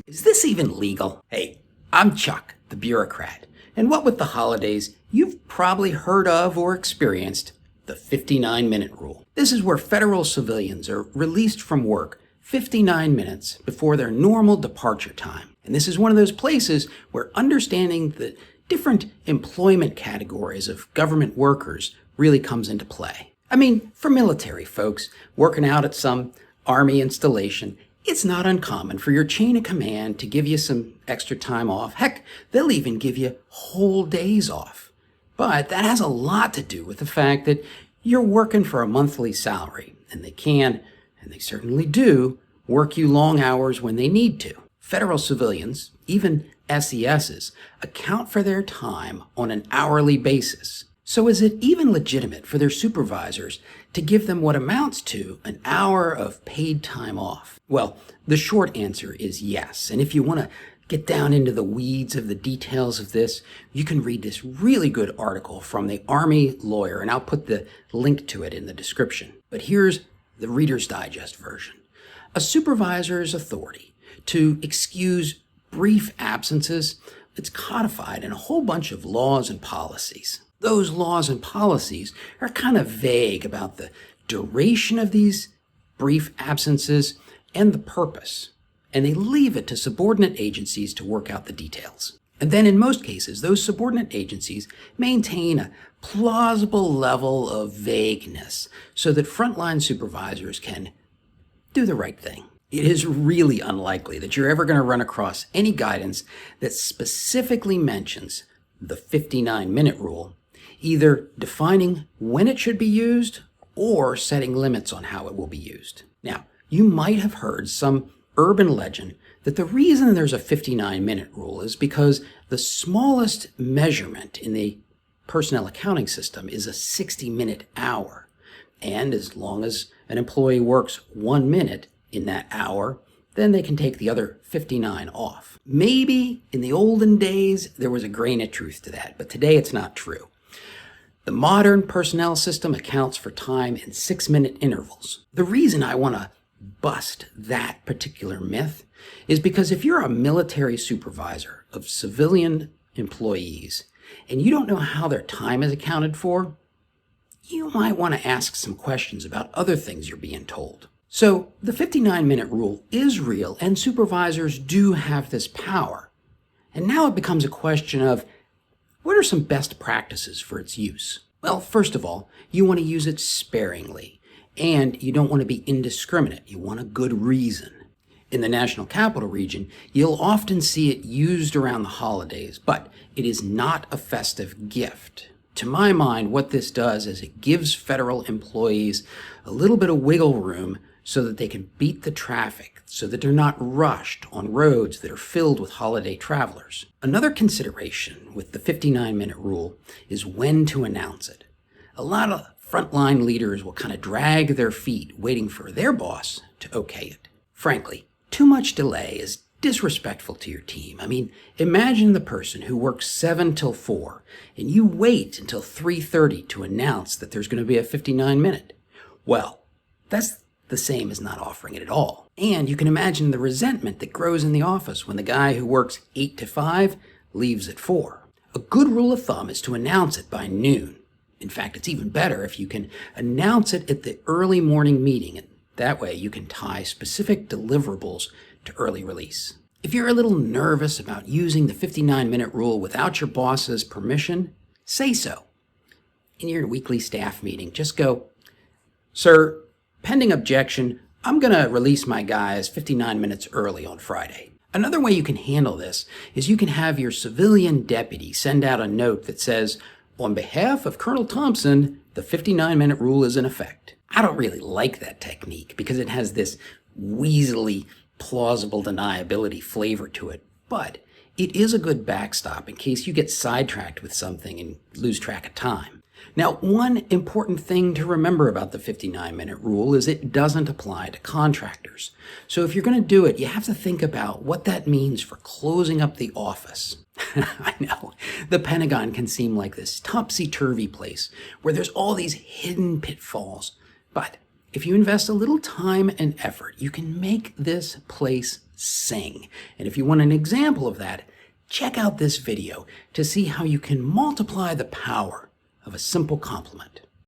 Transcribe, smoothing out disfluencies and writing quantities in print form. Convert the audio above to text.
Is this even legal? Hey, I'm Chuck, the bureaucrat, and what with the holidays, you've probably heard of or experienced the 59-minute rule. This is where federal civilians are released from work 59 minutes before their normal departure time. And this is one of those places where understanding the different employment categories of government workers really comes into play. I mean, for military folks working out at some Army installation, it's not uncommon for your chain of command to give you some extra time off. Heck, they'll even give you whole days off. But that has a lot to do with the fact that you're working for a monthly salary, and they can, and they certainly do, work you long hours when they need to. Federal civilians, even SESs, account for their time on an hourly basis. So is it even legitimate for their supervisors to give them what amounts to an hour of paid time off? Well, the short answer is yes. And if you want to get down into the weeds of the details of this, you can read this really good article from the Army lawyer, and I'll put the link to it in the description. But here's the Reader's Digest version. A supervisor's authority to excuse brief absences, it's codified in a whole bunch of laws and policies. Those laws and policies are kind of vague about the duration of these brief absences and the purpose, and they leave it to subordinate agencies to work out the details. And then in most cases, those subordinate agencies maintain a plausible level of vagueness so that frontline supervisors can do the right thing. It is really unlikely that you're ever going to run across any guidance that specifically mentions the 59-minute rule, either defining when it should be used or setting limits on how it will be used. Now, you might have heard some urban legend that the reason there's a 59-minute rule is because the smallest measurement in the personnel accounting system is a 60-minute hour. And as long as an employee works 1 minute in that hour, then they can take the other 59 off. Maybe in the olden days there was a grain of truth to that, but today it's not true. The modern personnel system accounts for time in 6-minute intervals. The reason I want to bust that particular myth is because if you're a military supervisor of civilian employees and you don't know how their time is accounted for, you might want to ask some questions about other things you're being told. So the 59-minute rule is real, and supervisors do have this power. And now it becomes a question of, what are some best practices for its use? Well, first of all, you want to use it sparingly, and you don't want to be indiscriminate. You want a good reason. In the National Capital Region, you'll often see it used around the holidays, but it is not a festive gift. To my mind, what this does is it gives federal employees a little bit of wiggle room so that they can beat the traffic, so that they're not rushed on roads that are filled with holiday travelers. Another consideration with the 59-minute rule is when to announce it. A lot of frontline leaders will kind of drag their feet waiting for their boss to okay it. Frankly, too much delay is disrespectful to your team. I mean, imagine the person who works 7 till 4 and you wait until 3:30 to announce that there's going to be a 59-minute. Well, that's the same as not offering it at all. And you can imagine the resentment that grows in the office when the guy who works 8 to 5 leaves at 4. A good rule of thumb is to announce it by noon. In fact, it's even better if you can announce it at the early morning meeting, and that way you can tie specific deliverables to early release. If you're a little nervous about using the 59-minute rule without your boss's permission, say so. In your weekly staff meeting, just go, "Sir, pending objection, I'm going to release my guys 59 minutes early on Friday." Another way you can handle this is you can have your civilian deputy send out a note that says, "On behalf of Colonel Thompson, the 59-minute rule is in effect." I don't really like that technique because it has this weaselly, plausible deniability flavor to it, but it is a good backstop in case you get sidetracked with something and lose track of time. Now, one important thing to remember about the 59-minute rule is it doesn't apply to contractors. So if you're going to do it, you have to think about what that means for closing up the office. I know, the Pentagon can seem like this topsy-turvy place where there's all these hidden pitfalls, but if you invest a little time and effort, you can make this place sing. And if you want an example of that, check out this video to see how you can multiply the power of a simple compliment.